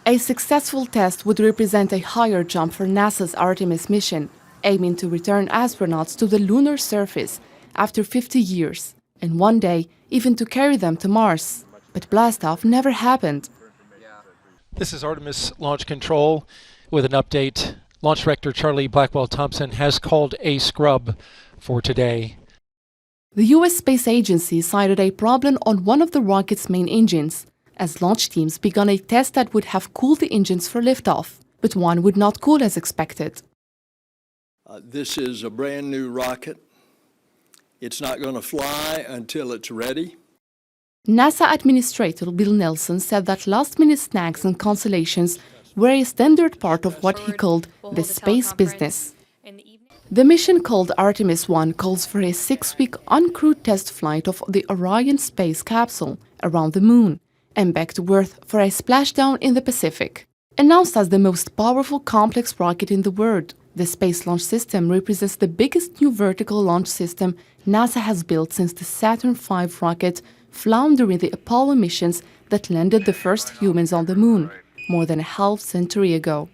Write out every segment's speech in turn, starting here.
A successful test would represent a higher jump for NASA's Artemis mission, aiming to return astronauts to the lunar surface after 50 years, and one day even to carry them to Mars. But blastoff never happened. This is Artemis Launch Control with an update. Launch Director Charlie Blackwell-Thompson has called a scrub for today. The U.S. Space Agency cited a problem on one of the rocket's main engines, as launch teams began a test that would have cooled the engines for liftoff, but one would not cool as expected. This is a brand new rocket. It's not going to fly until it's ready. NASA Administrator Bill Nelson said that last-minute snags and cancellations were a standard part of what he called the space business. The mission called Artemis 1 calls for a 6-week uncrewed test flight of the Orion space capsule around the Moon and back to Earth for a splashdown in the Pacific. Announced as the most powerful complex rocket in the world, the Space Launch System represents the biggest new vertical launch system NASA has built since the Saturn V rocket flown during the Apollo missions that landed the first humans on the Moon more than a half-century ago.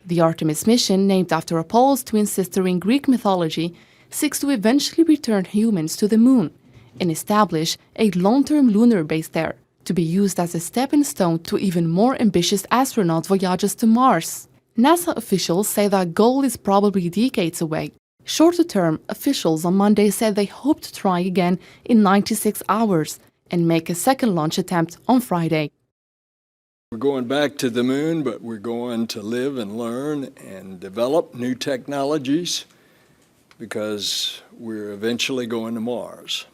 The Artemis mission, named after Apollo's twin sister in Greek mythology, seeks to eventually return humans to the Moon and establish a long-term lunar base there, to be used as a stepping stone to even more ambitious astronaut voyages to Mars. NASA officials say that goal is probably decades away. Shorter term, officials on Monday said they hope to try again in 96 hours and make a second launch attempt on Friday. We're going back to the Moon, but we're going to live and learn and develop new technologies because we're eventually going to Mars.